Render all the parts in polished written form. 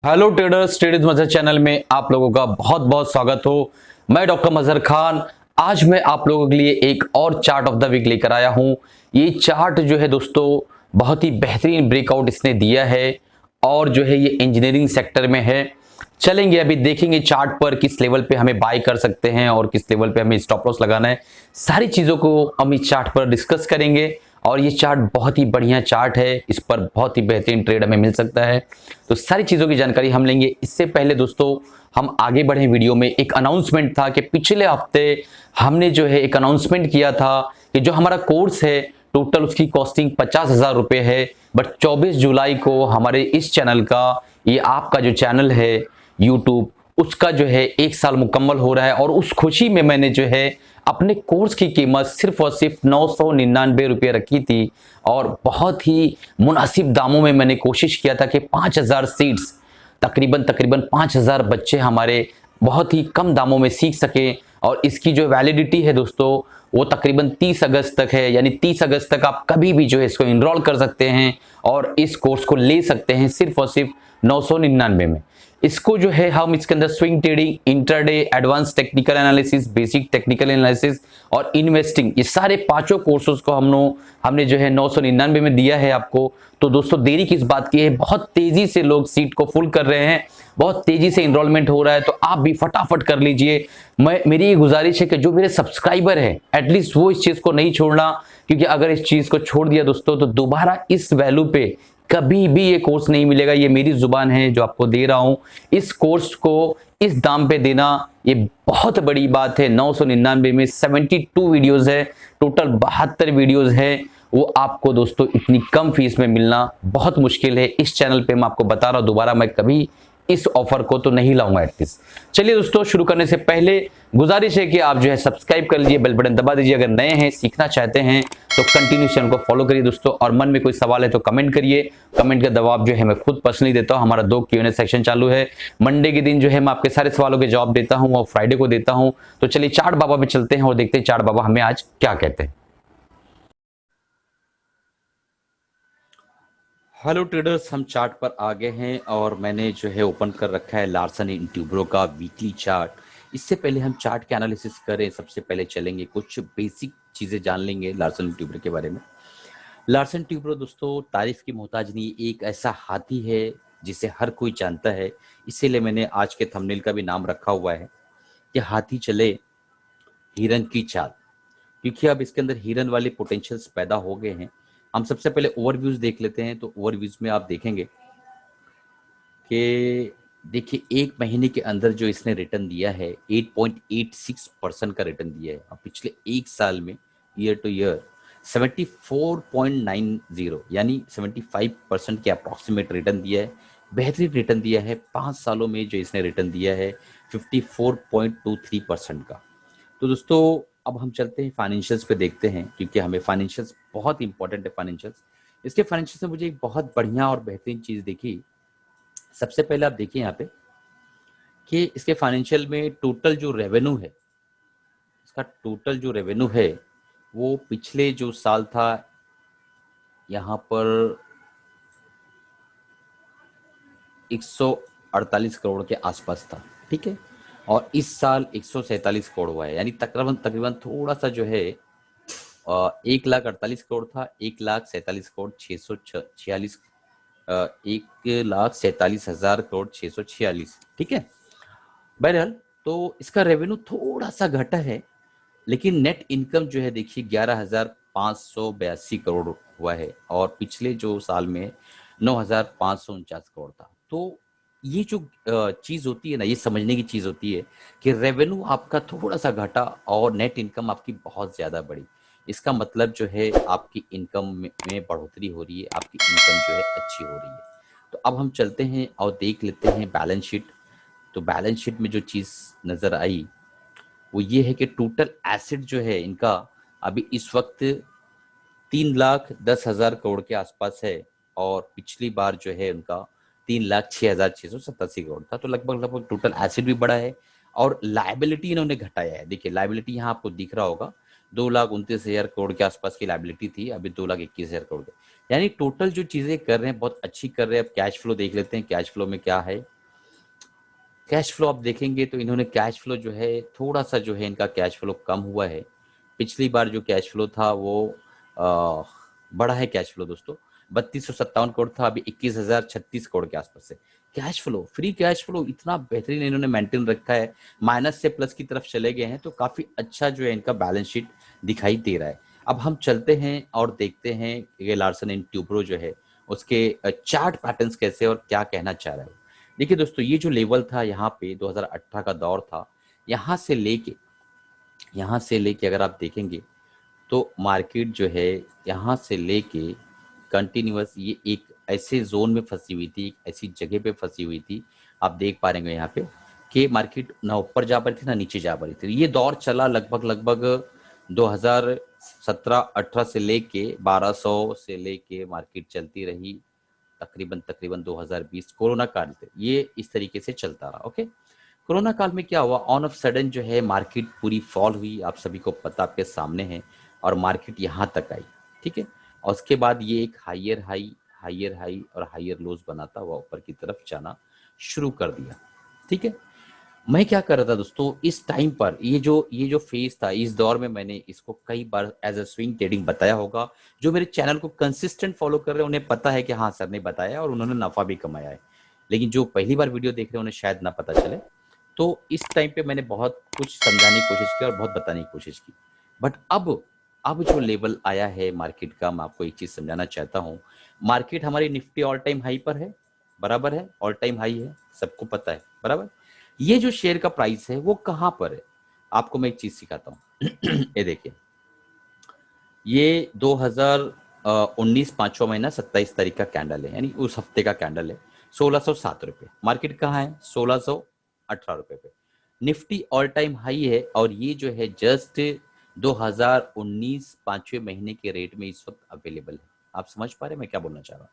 Hello traders, traders मजहर channel में आप लोगों का बहुत बहुत स्वागत हो। मैं डॉक्टर मजहर खान। आज मैं आप लोगों के लिए एक और चार्ट ऑफ द वीक लेकर आया हूं। ये चार्ट जो है दोस्तों बहुत ही बेहतरीन ब्रेकआउट इसने दिया है और जो है ये इंजीनियरिंग सेक्टर में है। चलेंगे अभी देखेंगे चार्ट पर किस लेवल पे हमें बाय कर सकते हैं और किस लेवल पे हमें स्टॉप लॉस लगाना है। सारी चीजों को हम इस चार्ट पर डिस्कस करेंगे और ये चार्ट बहुत ही बढ़िया चार्ट है, इस पर बहुत ही बेहतरीन ट्रेड हमें मिल सकता है। तो सारी चीजों की जानकारी हम लेंगे। इससे पहले दोस्तों हम आगे बढ़े वीडियो में, एक अनाउंसमेंट था कि पिछले हफ्ते हमने जो है एक अनाउंसमेंट किया था कि जो हमारा कोर्स है टोटल उसकी कॉस्टिंग 50,000 रुपए है। बट 24 जुलाई को हमारे इस चैनल का, ये आपका जो चैनल है यूट्यूब, उसका जो है 1 साल मुकम्मल हो रहा है और उस खुशी में मैंने जो है अपने कोर्स की कीमत सिर्फ और सिर्फ 999 रुपये रखी थी और बहुत ही मुनासिब दामों में मैंने कोशिश किया था कि 5,000 सीट्स, तकरीबन 5,000 बच्चे हमारे बहुत ही कम दामों में सीख सके। और इसकी जो वैलिडिटी है दोस्तों वो तकरीबन 30 अगस्त तक है, यानी 30 अगस्त तक आप कभी भी जो है इसको इनरोल कर सकते हैं और इस कोर्स को ले सकते हैं सिर्फ और सिर्फ 999 में। इसको जो है हम इसके अंदर swing trading, intraday, advance technical analysis, basic technical analysis और इन्वेस्टिंग, ये सारे पांचों कोर्सेज को हमने जो है 999 में दिया है आपको। तो दोस्तों देरी किस बात की है, बहुत तेजी से लोग सीट को फुल कर रहे हैं, बहुत तेजी से इनरोलमेंट हो रहा है, तो आप भी फटाफट कर लीजिए। मेरी ये गुजारिश है कि जो मेरे सब्सक्राइबर हैं एटलीस्ट वो इस चीज को नहीं छोड़ना, क्योंकि अगर इस चीज को छोड़ दिया दोस्तों तो दोबारा इस वैल्यू पे कभी भी ये कोर्स नहीं मिलेगा। ये मेरी जुबान है जो आपको दे रहा हूं। इस कोर्स को इस दाम पे देना ये बहुत बड़ी बात है। 999 में 72 वीडियोस है, टोटल 72 वीडियोस है। वो आपको दोस्तों इतनी कम फीस में मिलना बहुत मुश्किल है। इस चैनल पे मैं आपको बता रहा हूं, दोबारा मैं कभी इस ऑफर को तो नहीं लाऊंगा एटलीस्ट। चलिए दोस्तों, शुरू करने से पहले गुजारिश है कि आप जो है सब्सक्राइब कर लीजिए, बेल बटन दबा दीजिए। अगर नए हैं, सीखना चाहते हैं तो कंटिन्यू चैनल को फॉलो करिए दोस्तों। और मन में कोई सवाल है तो कमेंट करिए, कमेंट का जवाब जो है मैं खुद पर्सनली देता हूं। हमारा 2 Q&A सेक्शन चालू है। मंडे के दिन जो है मैं आपके सारे सवालों के जवाब देता हूं और फ्राइडे को देता हूं। तो चलिए चार्ट बाबा में चलते हैं और देखते हैं चार्ट बाबा हमें आज क्या कहते हैं। हेलो ट्रेडर्स, हम चार्ट पर आ गए हैं और मैंने जो है ओपन कर रखा है लार्सन एंड ट्यूब्रो का वीकली चार्ट। इससे पहले हम चार्ट के एनालिसिस करें, सबसे पहले चलेंगे कुछ बेसिक चीजें जान लेंगे लार्सन एंड ट्यूब्रो के बारे में। लार्सन ट्यूब्रो दोस्तों तारीफ की मोहताज नहीं, एक ऐसा हाथी है जिसे हर कोई जानता है। इसीलिए मैंने आज के थंबनेल का भी नाम रखा हुआ है कि हाथी चले हिरन की चाल, क्योंकि अब इसके अंदर हिरन वाले पोटेंशियल्स पैदा हो गए हैं। हम सबसे पहले ओवरव्यूज देख लेते हैं। तो ओवरव्यूज में आप देखेंगे कि देखिए 1 महीने के अंदर जो इसने रिटर्न दिया है 8.86% का रिटर्न दिया है। अब पिछले 1 साल में ईयर टू ईयर 74.90 यानी 75% के अप्रॉक्सीमेट रिटर्न दिया है। बेहतरीन रिटर्न दिया है। 5 सालों में जो इसने रिटर्न दिया है 54.23% का। तो दोस्तों अब हम चलते हैं फाइनेंशियल्स पे देखते हैं, क्योंकि हमें फाइनेंशियल्स बहुत इंपॉर्टेंट है। फाइनेंशियल्स, इसके फाइनेंशियल्स में मुझे एक बहुत बढ़िया और बेहतरीन चीज देखी। सबसे पहले आप देखिए यहाँ पे कि इसके फाइनेंशियल में टोटल जो रेवेन्यू है, इसका टोटल जो रेवेन्यू है वो पिछले जो साल था यहाँ पर 148 करोड़ के आसपास था, ठीक है। और इस साल 147 करोड़ हुआ है, यानी तकरीबन तकरीबन थोड़ा सा जो है 1,48,00,000 था, 1,47,00,000 646, 1,47,000 ठीक है। बहरहाल तो इसका रेवेन्यू थोड़ा सा घटा है, लेकिन नेट इनकम जो है देखिए 11,582 करोड़ हुआ है और पिछले जो साल में 9,549 करोड़ था। तो ये जो चीज होती है ना, ये समझने की चीज होती है कि रेवेन्यू आपका थोड़ा सा घटा और नेट इनकम आपकी बहुत ज्यादा बढ़ी। इसका मतलब जो है आपकी इनकम में बढ़ोतरी हो रही है, आपकी इनकम जो है अच्छी हो रही है। तो अब हम चलते हैं और देख लेते हैं बैलेंस शीट। तो बैलेंस शीट में जो चीज नजर आई वो ये है कि टोटल एसेट जो है इनका अभी इस वक्त 3,10,000 करोड़ के आसपास है और पिछली बार जो है उनका 3,06,687 करोड़ था। तो लगभग लगभग टोटल एसेट भी बढ़ा है और लायबिलिटी इन्होंने घटाया है। देखिए लायबिलिटी यहाँ आपको दिख रहा होगा, 2,29,000 करोड़ के आसपास की लायबिलिटी थी, अभी 2,21,000 करोड़ के। यानी टोटल जो चीजें कर रहे हैं बहुत अच्छी कर रहे हैं। अब कैश फ्लो देख लेते हैं, कैश फ्लो में क्या है। कैश फ्लो आप देखेंगे तो इन्होंने कैश फ्लो जो है थोड़ा सा जो है इनका कैश फ्लो कम हुआ है। पिछली बार जो कैश फ्लो था वो आ, बड़ा है कैश फ्लो दोस्तों, 3257 करोड़ था, अभी 21,036 करोड़ के आसपास है cash flow. Free cash flow इतना बेहतरीन इन्होंने मेंटेन रखा है, माइनस से प्लस की तरफ चले गए हैं, तो काफी अच्छा जो है इनका बैलेंस शीट दिखाई दे रहा है। अब हम चलते हैं और देखते हैं ये लार्सन एंड ट्यूब्रो जो है उसके चार्ट पैटर्न्स कैसे और क्या कहना चाह रहा है। देखिए दोस्तों, ये जो लेवल था यहाँ पे 2018 का दौर था, यहाँ से लेके अगर आप देखेंगे तो मार्केट जो है यहाँ से लेके कंटिन्यूअस ये एक ऐसे जोन में फंसी हुई थी, एक ऐसी जगह पे फंसी हुई थी। आप देख पा रहे हैं यहाँ पे कि मार्केट ना ऊपर जा पा रही थी ना नीचे जा पा रही थी। ये दौर चला लगभग लगभग 2017-18 से लेके 1200 से लेके मार्केट चलती रही तकरीबन तकरीबन 2020 कोरोना काल से ये इस तरीके से चलता रहा। ओके, कोरोना काल में क्या हुआ, ऑन ऑफ सडन जो है मार्केट पूरी फॉल हुई, आप सभी को पता आपके सामने है, और मार्केट यहाँ तक आई। ठीक है, और उसके बाद ये एक हाइयर हाई और हाइयर लोज बनाता हुआ ऊपर की तरफ जाना शुरू कर दिया। ठीक है, मैं क्या कर रहा था दोस्तों इस टाइम पर, ये जो फेज था इस दौर में मैंने इसको कई बार एज अ स्विंग ट्रेडिंग बताया होगा। जो मेरे चैनल को कंसिस्टेंट फॉलो कर रहे हैं उन्हें पता है कि हाँ सर ने बताया और उन्होंने नफा भी कमाया है। लेकिन जो पहली बार वीडियो देख रहे हैं उन्हें शायद ना पता चले। तो इस टाइम पे मैंने बहुत कुछ समझाने की कोशिश की और बहुत बताने की कोशिश की। बट अब जो लेवल आया है मार्केट का, मैं आपको एक चीज समझाना चाहता हूँ। मार्केट हमारी निफ्टी ऑल टाइम हाई पर है, बराबर है, ऑल टाइम हाई है, सबको पता है, बराबर। ये जो शेयर का प्राइस है वो कहां पर है, आपको मैं एक चीज सिखाता हूँ। ये देखिए, ये 2019 पांचवा महीना 27 तारीख का कैंडल है, यानी उस हफ्ते का कैंडल है। 1607 रुपए मार्केट कहाँ है, 1618 रुपए पे। निफ्टी ऑल टाइम हाई है, और ये जो है जस्ट 2019 पांचवें महीने के रेट में इस वक्त अवेलेबल है। आप समझ पा रहे हैं मैं क्या बोलना चाह रहा हूँ।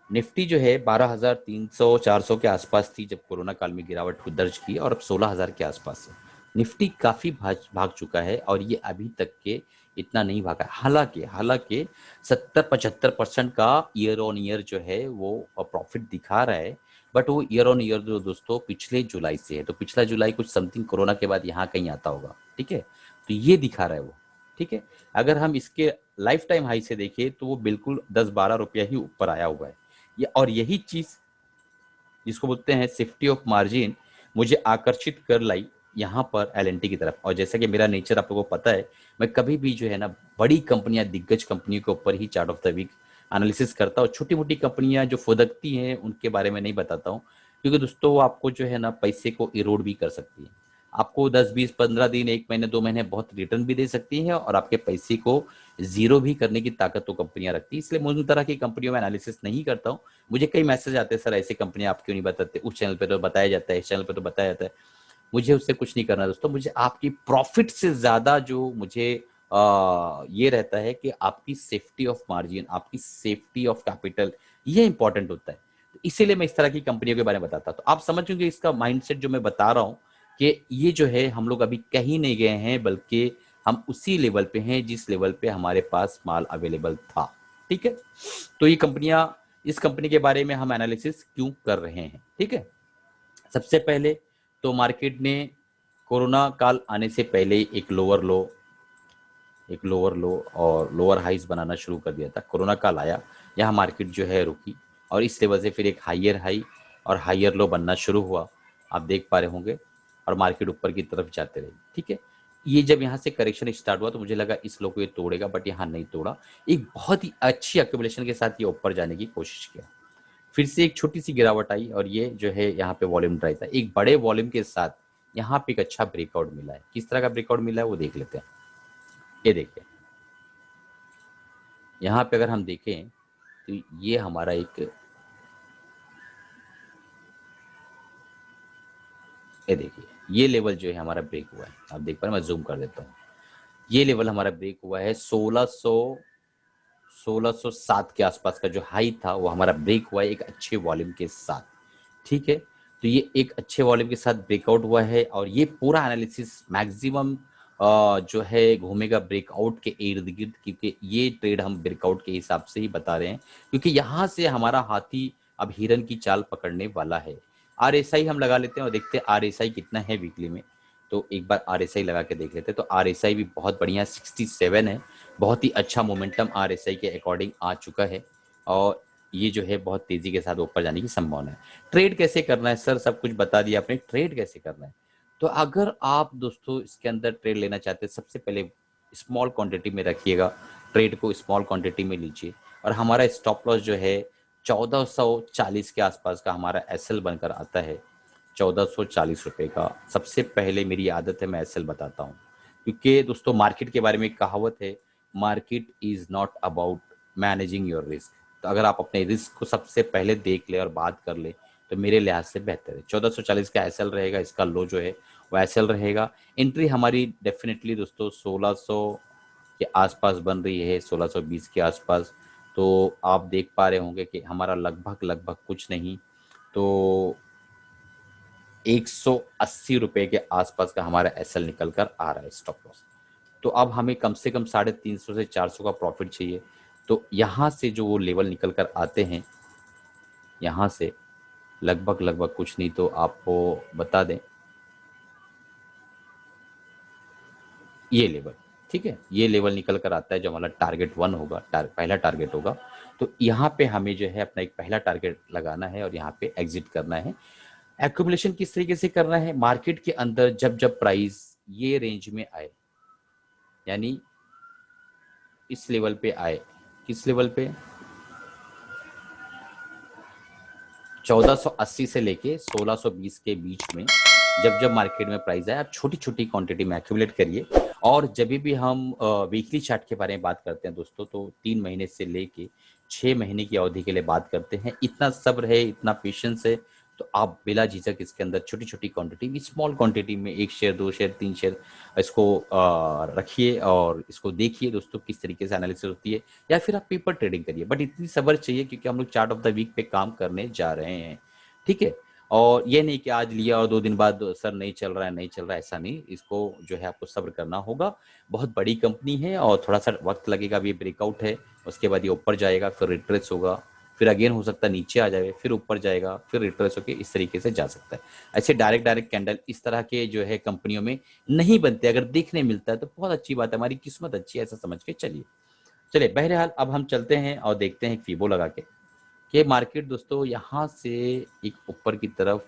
निफ्टी जो है 12,300 400 के आसपास थी जब कोरोना काल में गिरावट को दर्ज की, और अब 16,000 के आसपास है। निफ्टी काफी भाग चुका है, और ये अभी तक के इतना नहीं भागा। हालांकि हालांकि 70-75% का ईयर ऑन ईयर जो है वो प्रॉफिट दिखा रहा है। बट वो ईयर ऑन ईयर जो दोस्तों पिछले जुलाई से है, तो पिछला जुलाई कुछ समथिंग कोरोना के बाद यहाँ कहीं आता होगा। ठीक है, तो ये दिखा रहा है वो। ठीक है, अगर हम इसके लाइफ टाइम हाई से देखें तो वो बिल्कुल 10-12 रुपया ही ऊपर आया हुआ है। और यही चीज जिसको बोलते हैं सेफ्टी ऑफ मार्जिन मुझे आकर्षित कर लाई यहाँ पर एलएनटी की तरफ। और जैसा कि मेरा नेचर आप लोगों को पता है, मैं कभी भी जो है ना बड़ी कंपनियां, दिग्गज कंपनियों के ऊपर ही chart of the week analysis करता हूँ। छोटी मोटी कंपनियां जो फुदकती हैं उनके बारे में नहीं बताता हूँ, क्योंकि दोस्तों वो आपको जो है ना पैसे को इरोड भी कर सकती है। आपको 10-20-15 दिन, 1 महीने, 2 महीने बहुत रिटर्न भी दे सकती है, और आपके पैसे को जीरो भी करने की ताकत तो कंपनियां रखती है। इसलिए मैं उन तरह की कंपनियों में एनालिसिस नहीं करता हूँ। मुझे कई मैसेज आते हैं, सर ऐसी कंपनी आप क्यों नहीं बताते, उस चैनल पे तो बताया जाता है, इस चैनल पे तो बताया जाता है। मुझे उससे कुछ नहीं करना दोस्तों, मुझे आपकी प्रॉफिट से ज्यादा जो मुझे ये रहता है कि आपकी सेफ्टी ऑफ मार्जिन, आपकी सेफ्टी ऑफ कैपिटल, ये इंपॉर्टेंट होता है। तो इसीलिए मैं इस तरह की कंपनियों के बारे में बताता हूं। तो आप समझोगे इसका माइंडसेट जो मैं बता रहा हूं कि ये जो है हम लोग अभी कहीं नहीं गए हैं, बल्कि हम उसी लेवल पे हैं जिस लेवल पे हमारे पास माल अवेलेबल था। ठीक है, तो ये कंपनियां, इस कंपनी के बारे में हम एनालिसिस क्यों कर रहे हैं। ठीक है, सबसे पहले तो मार्केट ने कोरोना काल आने से पहले एक लोअर लो और लोअर हाइस बनाना शुरू कर दिया था। कोरोना काल आया, यहाँ मार्केट जो है रुकी, और इस लेवल से फिर एक हाइयर हाई और हाइयर लो बनना शुरू हुआ, आप देख पा रहे होंगे, और मार्केट ऊपर की तरफ जाते रही। ठीक है, ये जब यहाँ से करेक्शन स्टार्ट हुआ तो मुझे लगा इस लो को ये तोड़ेगा, बट यहाँ नहीं तोड़ा। एक बहुत ही अच्छी एक्यूमुलेशन के साथ ये ऊपर जाने की कोशिश किया। फिर से एक छोटी सी गिरावट आई, और ये जो है यहाँ पे वॉल्यूम ड्राई था। एक बड़े वॉल्यूम के साथ यहाँ पे एक अच्छा ब्रेकआउट मिला है। किस तरह का ब्रेकआउट मिला है वो देख लेते हैं। ये देखिए, यहाँ पे अगर हम देखें तो ये हमारा एक, ये देखिए, ये लेवल जो है हमारा ब्रेक हुआ है। आप देख पा रहे हैं, मैं जूम कर देता हूँ। ये लेवल हमारा ब्रेक हुआ है 1607 के आसपास का जो हाई था वो हमारा ब्रेक हुआ है एक अच्छे वॉल्यूम के साथ। ठीक है, तो ये एक अच्छे वॉल्यूम के साथ ब्रेकआउट हुआ है, और ये पूरा एनालिसिस मैक्सिमम जो है घूमेगा ब्रेकआउट के इर्द गिर्द, क्योंकि ये ट्रेड हम ब्रेकआउट के हिसाब से ही बता रहे हैं, क्योंकि यहाँ से हमारा हाथी अब हिरन की चाल पकड़ने वाला है। RSI हम लगा लेते हैं और देखते हैं RSI कितना है वीकली में। तो एक बार RSI लगा के देख लेते हैं। तो RSI भी बहुत बढ़िया 67 है, बहुत ही अच्छा मोमेंटम RSI के अकॉर्डिंग आ चुका है और ये जो है बहुत तेजी के साथ ऊपर जाने की संभावना है। ट्रेड कैसे करना है सर, सब कुछ बता दिया आपने, ट्रेड कैसे करना है। तो अगर आप दोस्तों इसके अंदर ट्रेड लेना चाहते हैं, सबसे पहले स्मॉल क्वांटिटी में रखिएगा, ट्रेड को स्मॉल क्वांटिटी में लीजिए और हमारा स्टॉप लॉस जो है 1440 के आसपास का हमारा एसएल बनकर आता है, 1440 रुपए का। सबसे पहले मेरी आदत है मैं एसएल बताता हूँ, क्योंकि दोस्तों मार्केट के बारे में एक कहावत है, market is not about managing your risk. तो अगर आप अपने रिस्क को सबसे पहले देख ले और बात कर ले तो मेरे लिहाज से बेहतर है। 1440 का एसएल रहेगा, इसका लो जो है वो एसएल रहेगा। एंट्री हमारी डेफिनेटली दोस्तों 1600 के आसपास बन रही है, 1620 के आसपास। तो आप देख पा रहे होंगे कि हमारा लगभग कुछ नहीं तो 180 रुपए के आसपास का हमारा एसएल निकल कर आ रहा है स्टॉप लॉस। तो अब हमें कम से कम 350 से 400 का प्रॉफिट चाहिए। तो यहाँ से जो वो लेवल निकल कर आते हैं, यहाँ से लगभग कुछ नहीं तो आपको बता दें, ये लेवल, ठीक है, ये लेवल निकल कर आता है जो हमारा टारगेट 1 होगा, पहला टारगेट होगा। तो यहाँ पे हमें जो है अपना एक पहला टारगेट लगाना है और यहाँ पे एग्जिट करना है। एक्यूमुलेशन किस तरीके से करना है, मार्केट के अंदर जब जब प्राइस ये रेंज में आए, यानी इस लेवल पे आए, किस लेवल पे, 1480 से लेके 1620 के बीच में जब जब मार्केट में प्राइस आए, आप छोटी छोटी क्वांटिटी में एक्यूमुलेट करिए। और जब भी हम वीकली चार्ट के बारे में बात करते हैं दोस्तों, तो 3 महीने से लेके 6 महीने की अवधि के लिए बात करते हैं। इतना सब्र है, इतना पेशेंस है, तो आप बिला झिझक इसके अंदर छोटी छोटी क्वांटिटी, स्मॉल क्वांटिटी में 1 शेयर 2 शेयर 3 शेयर इसको रखिए और इसको देखिए दोस्तों किस तरीके से एनालिसिस होती है, या फिर आप पेपर ट्रेडिंग करिए। बट इतनी सब्र चाहिए क्योंकि हम लोग चार्ट ऑफ द वीक पे काम करने जा रहे हैं, ठीक है। और ये नहीं कि आज लिया और 2 दिन बाद सर नहीं चल रहा है, नहीं चल रहा है, ऐसा नहीं। इसको जो है आपको सब्र करना होगा। बहुत बड़ी कंपनी है और थोड़ा सा वक्त लगेगा। अभी ब्रेकआउट है, उसके बाद ये ऊपर जाएगा, फिर रिट्रेस होगा, फिर अगेन हो सकता है नीचे आ जाए, फिर ऊपर जाएगा, फिर रिट्रेस होकर इस तरीके से जा सकता है। ऐसे डायरेक्ट कैंडल इस तरह के जो है कंपनियों में नहीं बनते। अगर देखने मिलता है तो बहुत अच्छी बात है, हमारी किस्मत अच्छी है, ऐसा समझ के चलिए। चलिए बहरहाल अब हम चलते हैं और देखते हैं फीबो लगा के कि मार्केट दोस्तों यहाँ से एक ऊपर की तरफ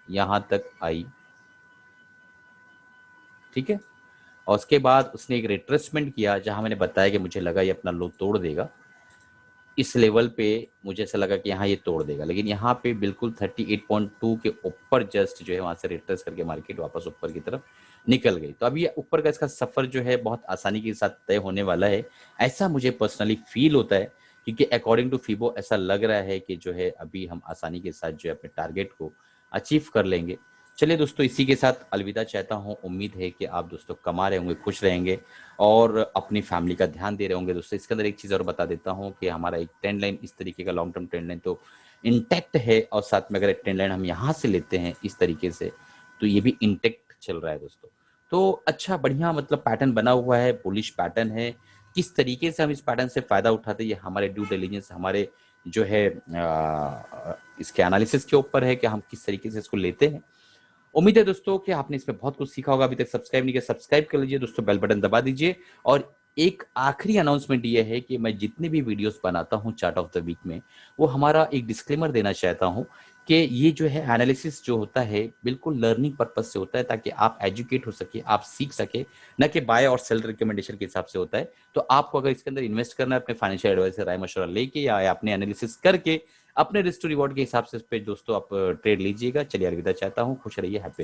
यहाँ तक आई, ठीक है। और उसके बाद उसने एक रिट्रेसमेंट किया, जहां मैंने बताया कि मुझे लगा ये अपना लो तोड़ देगा। इस लेवल पे मुझे ऐसा लगा कि यहाँ ये तोड़ देगा, लेकिन यहाँ पे बिल्कुल 38.2 के ऊपर जस्ट जो है वहां से रिट्रेस करके मार्केट वापस ऊपर की तरफ निकल गई। तो अभी ये ऊपर का इसका सफर जो है बहुत आसानी के साथ तय होने वाला है, ऐसा मुझे पर्सनली फील होता है, क्योंकि अकॉर्डिंग टू फीबो ऐसा लग रहा है कि जो है अभी हम आसानी के साथ जो है अपने टारगेट को अचीव कर लेंगे। चलिए दोस्तों, इसी के साथ अलविदा चाहता हूँ। उम्मीद है कि आप दोस्तों कमा रहे होंगे, खुश रहेंगे और अपनी फैमिली का ध्यान दे रहे होंगे। दोस्तों इसके अंदर एक चीज़ और बता देता हूँ कि हमारा एक ट्रेंड लाइन इस तरीके का लॉन्ग टर्म ट्रेंड लाइन तो इंटैक्ट है, और साथ में अगर एक ट्रेंड लाइन हम यहाँ से लेते हैं इस तरीके से, तो ये भी इंटैक्ट चल रहा है दोस्तों। तो अच्छा बढ़िया मतलब पैटर्न बना हुआ है, बुलिश पैटर्न है। किस तरीके से हम इस पैटर्न से फायदा उठाते हैं, ये हमारे ड्यू डिलिजेंस, हमारे जो है इसके एनालिसिस के ऊपर है कि हम किस तरीके से इसको लेते हैं। उम्मीद है दोस्तों कि आपने इसमें बहुत कुछ सीखा होगा। अभी तक सब्सक्राइब नहीं किया, सब्सक्राइब कर लीजिए दोस्तों, बेल बटन दबा दीजिए। और एक आखिरी अनाउंसमेंट ये है कि मैं जितने भी वीडियोस बनाता हूं चार्ट ऑफ द वीक में, वो हमारा एक डिस्क्लेमर देना चाहता हूं कि ये जो है एनालिसिस जो होता है बिल्कुल लर्निंग पर्पज से होता है, ताकि आप एजुकेट हो सके, आप सीख सके, न कि बाय और सेल रिकमेंडेशन के हिसाब से होता है। तो आपको अगर इसके अंदर इन्वेस्ट करना है, अपने फाइनेंशियल एडवाइजर राय मशवरा लेके या अपने एनालिसिस करके अपने रिस्क टू रिवॉर्ड के हिसाब से इस पे दोस्तों आप ट्रेड लीजिएगा। चलिए अलविदा चाहता हूँ, खुश रहिए, हैप्पी रहिए।